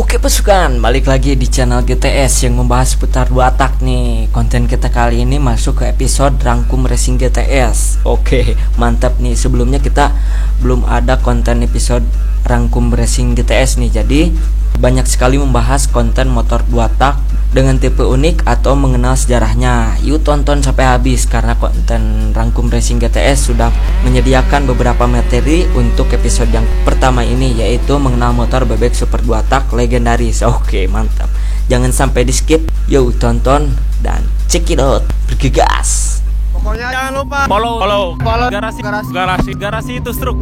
Oke pasukan, balik lagi di channel GTS yang membahas seputar 2 tak nih. Konten kita kali ini masuk ke episode rangkum racing GTS. Oke, mantap nih. Sebelumnya kita belum ada konten episode rangkum racing GTS nih. Jadi banyak sekali membahas konten motor 2 tak dengan tipe unik atau mengenal sejarahnya. Yuk tonton sampai habis karena konten rangkum racing GTS sudah menyediakan beberapa materi untuk episode yang pertama ini, yaitu mengenal motor bebek super 2 tak legendaris. Oke, mantap. Jangan sampai di skip. Yuk tonton dan check it out. Bergegas. Pokoknya jangan lupa follow garasi itu struk.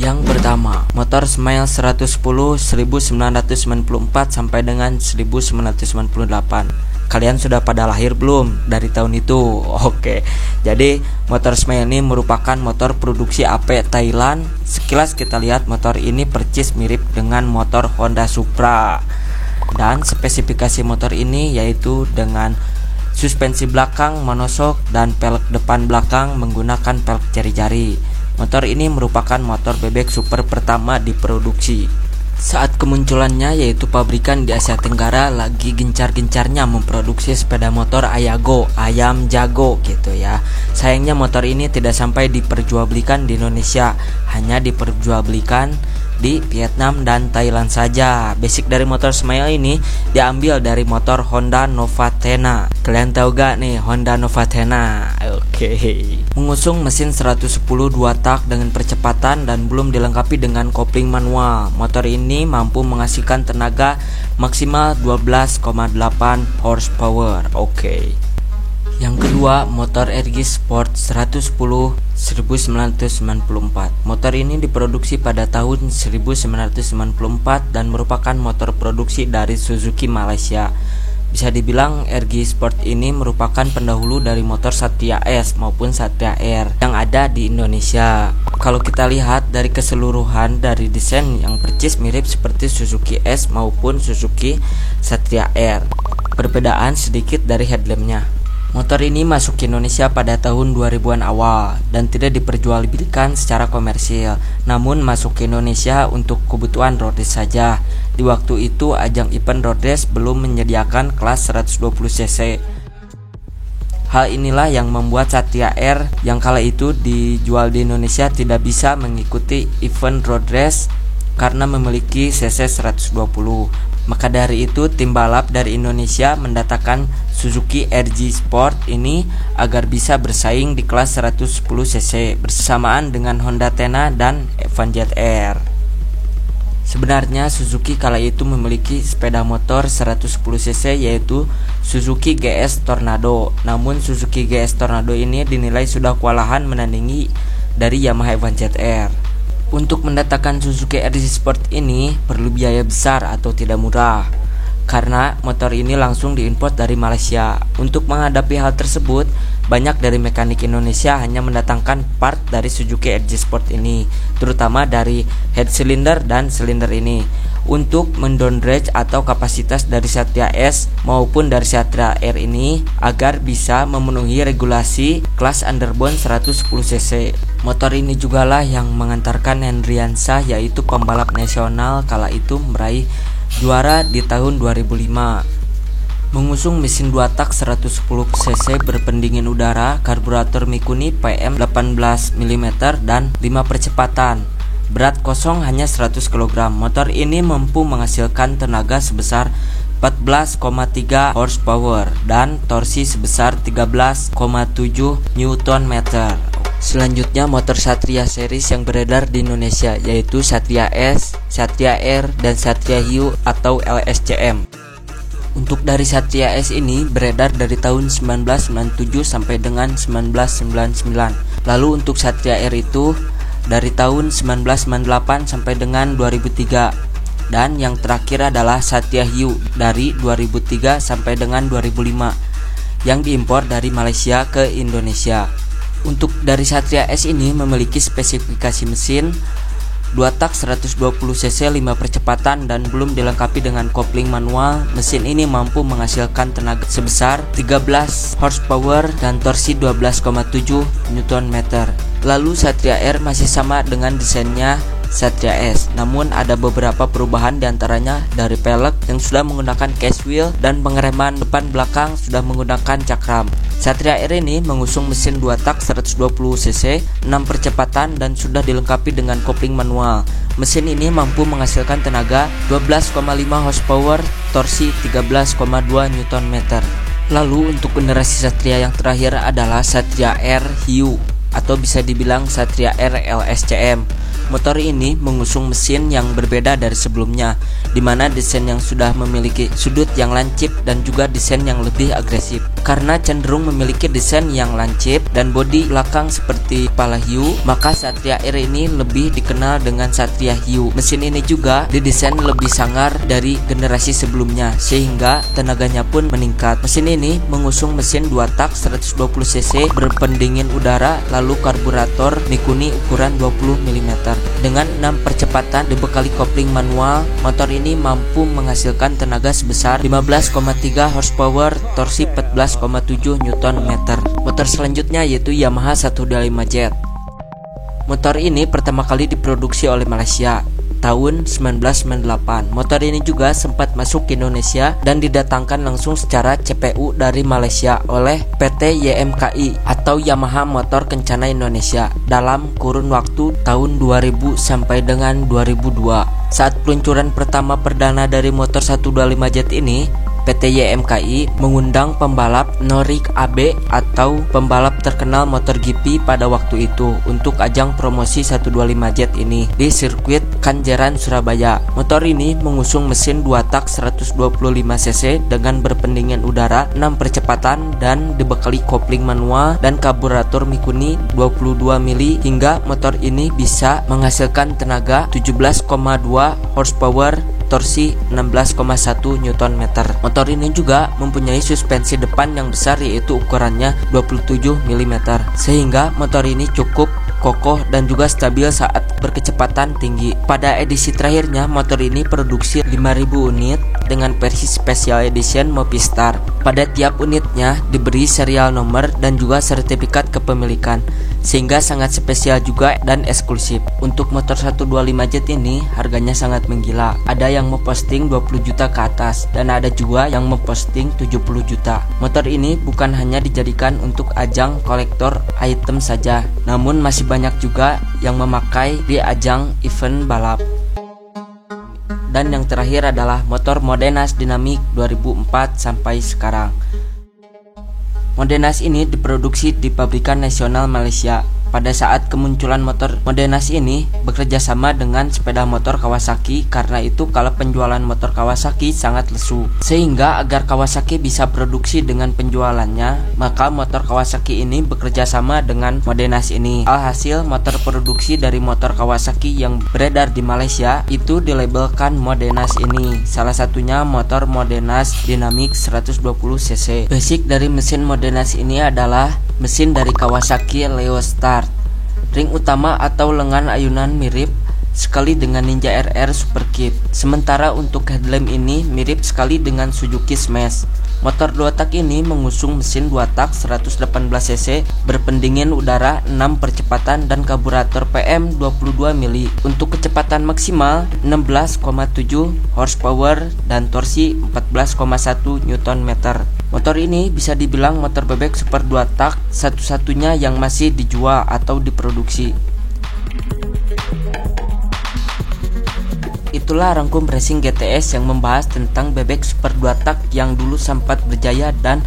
Yang pertama, motor Smile 110 1994 sampai dengan 1998. Kalian sudah pada lahir belum dari tahun itu? Oke. Jadi, motor Smile ini merupakan motor produksi AP Thailand. Sekilas kita lihat motor ini percis mirip dengan motor Honda Supra. Dan spesifikasi motor ini yaitu dengan suspensi belakang monoshock dan pelek depan belakang menggunakan pelek jari-jari. Motor ini merupakan motor bebek super pertama diproduksi. Saat kemunculannya, yaitu pabrikan di Asia Tenggara lagi gencar-gencarnya memproduksi sepeda motor Ayago, ayam jago gitu ya. Sayangnya motor ini tidak sampai diperjualbelikan di Indonesia, hanya diperjualbelikan di Vietnam dan Thailand saja. Basic dari motor Smile ini diambil dari motor Honda Novatena. Kalian tahu gak nih Honda Novatena? Oke. Mengusung mesin 110 2 tak dengan percepatan dan belum dilengkapi dengan kopling manual. Motor ini mampu menghasilkan tenaga maksimal 12,8 horsepower. Oke. Yang kedua, motor RG Sport 110 1994. Motor ini diproduksi pada tahun 1994 dan merupakan motor produksi dari Suzuki Malaysia. Bisa dibilang RG Sport ini merupakan pendahulu dari motor Satria S maupun Satria R yang ada di Indonesia. Kalau kita lihat dari keseluruhan dari desain yang percis mirip seperti Suzuki S maupun Suzuki Satria R. Perbedaan sedikit dari headlampnya. Motor ini masuk ke Indonesia pada tahun 2000-an awal dan tidak diperjualbelikan secara komersil, namun masuk ke Indonesia untuk kebutuhan road race saja. Di waktu itu ajang event road race belum menyediakan kelas 120cc. Hal inilah yang membuat Satria R yang kala itu dijual di Indonesia tidak bisa mengikuti event road race karena memiliki cc 120. Maka dari itu tim balap dari Indonesia mendatangkan Suzuki RG Sport ini agar bisa bersaing di kelas 110cc bersamaan dengan Honda Tena dan Avanza R. Sebenarnya Suzuki kala itu memiliki sepeda motor 110cc yaitu Suzuki GS Tornado. Namun Suzuki GS Tornado ini dinilai sudah kewalahan menandingi dari Yamaha Avanza R. Untuk mendatangkan Suzuki RG Sport ini perlu biaya besar atau tidak murah, karena motor ini langsung diimpor dari Malaysia. Untuk menghadapi hal tersebut, banyak dari mekanik Indonesia hanya mendatangkan part dari Suzuki RG Sport ini, terutama dari head cylinder dan silinder ini, untuk mendownrange atau kapasitas dari Satria S maupun dari Satria R ini agar bisa memenuhi regulasi kelas underbone 110cc. Motor ini jugalah yang mengantarkan Hendriansah, yaitu pembalap nasional kala itu, meraih juara di tahun 2005. Mengusung mesin 2 tak 110cc berpendingin udara, karburator Mikuni PM 18 mm dan 5 percepatan. Berat kosong hanya 100 kg. Motor ini mampu menghasilkan tenaga sebesar 14,3 horsepower dan torsi sebesar 13,7 Nm. Selanjutnya motor Satria series yang beredar di Indonesia yaitu Satria S, Satria R, dan Satria Hiu atau LSCM. Untuk dari Satria S ini beredar dari tahun 1997 sampai dengan 1999. Lalu untuk Satria R itu dari tahun 1998 sampai dengan 2003. Dan yang terakhir adalah Satria Hiu dari 2003 sampai dengan 2005 yang diimpor dari Malaysia ke Indonesia. Untuk dari Satria S ini memiliki spesifikasi mesin 2 tak 120 cc 5 percepatan dan belum dilengkapi dengan kopling manual, mesin ini mampu menghasilkan tenaga sebesar 13 horsepower dan torsi 12,7 Nm. Lalu Satria R masih sama dengan desainnya Satria S, namun ada beberapa perubahan diantaranya dari pelek yang sudah menggunakan case wheel dan pengereman depan belakang sudah menggunakan cakram. Satria R ini mengusung mesin 2 tak 120 cc 6 percepatan dan sudah dilengkapi dengan kopling manual. Mesin ini mampu menghasilkan tenaga 12,5 horsepower, torsi 13,2 Nm. Lalu untuk generasi Satria yang terakhir adalah Satria R Hiu atau bisa dibilang Satria R LSCM. Motor ini mengusung mesin yang berbeda dari sebelumnya, di mana desain yang sudah memiliki sudut yang lancip dan juga desain yang lebih agresif. Karena cenderung memiliki desain yang lancip dan bodi belakang seperti kepala hiu, maka Satria R ini lebih dikenal dengan Satria Hiu. Mesin ini juga didesain lebih sangar dari generasi sebelumnya, sehingga tenaganya pun meningkat. Mesin ini mengusung mesin 2 tak 120 cc berpendingin udara, lalu karburator Mikuni ukuran 20 mm. Dengan 6 percepatan dibekali kopling manual, motor ini mampu menghasilkan tenaga sebesar 15,3 horsepower, torsi 14,7 Nm. Motor selanjutnya yaitu Yamaha 125Z. Motor ini pertama kali diproduksi oleh Malaysia tahun 1998. Motor ini juga sempat masuk ke Indonesia dan didatangkan langsung secara CPU dari Malaysia oleh PT YMKI atau Yamaha Motor Kencana Indonesia dalam kurun waktu tahun 2000 sampai dengan 2002. Saat peluncuran pertama perdana dari motor 125Z ini, PT YMKI mengundang pembalap Norik AB atau pembalap terkenal MotoGP pada waktu itu untuk ajang promosi 125Z ini di sirkuit Kenjeran Surabaya. Motor ini mengusung mesin 2 tak 125 cc dengan berpendingin udara 6 percepatan dan dibekali kopling manual dan karburator Mikuni 22 mili hingga motor ini bisa menghasilkan tenaga 17,2 horsepower, torsi 16,1 Nm. Motor ini juga mempunyai suspensi depan yang besar yaitu ukurannya 27 mm sehingga motor ini cukup kokoh dan juga stabil saat berkecepatan tinggi. Pada edisi terakhirnya motor ini produksi 5000 unit dengan versi Special Edition Movistar. Pada tiap unitnya diberi serial nomor dan juga sertifikat kepemilikan sehingga sangat spesial juga dan eksklusif. Untuk motor 125Z ini harganya sangat menggila. Ada yang memposting 20 juta ke atas dan ada juga yang memposting 70 juta. Motor ini bukan hanya dijadikan untuk ajang kolektor item saja, namun masih banyak juga yang memakai di ajang event balap. Dan yang terakhir adalah motor Modenas Dynamic 2004 sampai sekarang. Modenas ini diproduksi di pabrikan nasional Malaysia. Pada saat kemunculan motor Modenas ini bekerja sama dengan sepeda motor Kawasaki, karena itu kalau penjualan motor Kawasaki sangat lesu. Sehingga agar Kawasaki bisa produksi dengan penjualannya, maka motor Kawasaki ini bekerja sama dengan Modenas ini. Alhasil motor produksi dari motor Kawasaki yang beredar di Malaysia itu dilabelkan Modenas ini. Salah satunya motor Modenas Dynamic 120cc. Basic dari mesin Modenas ini adalah mesin dari Kawasaki Leo Star. Ring utama atau lengan ayunan mirip sekali dengan Ninja RR Super Kit. Sementara untuk headlamp ini mirip sekali dengan Suzuki Smash. Motor 2 tak ini mengusung mesin 2 tak 118cc berpendingin udara 6 percepatan dan karburator PM 22 mili untuk kecepatan maksimal 16,7 horsepower dan torsi 14,1 Nm. Motor ini bisa dibilang motor bebek super 2 tak satu-satunya yang masih dijual atau diproduksi. Itulah rangkum Racing GTS yang membahas tentang bebek super 2 tak yang dulu sempat berjaya dan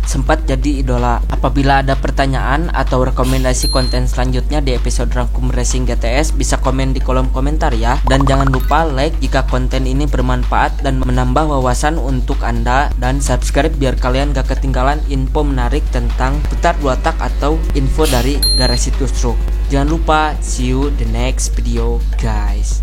sempat jadi idola. Apabila ada pertanyaan atau rekomendasi konten selanjutnya di episode rangkum Racing GTS, bisa komen di kolom komentar ya. Dan jangan lupa like jika konten ini bermanfaat dan menambah wawasan untuk Anda, dan subscribe biar kalian gak ketinggalan info menarik tentang putar 2 tak atau info dari garasi Two Stroke. Jangan lupa, see you the next video guys.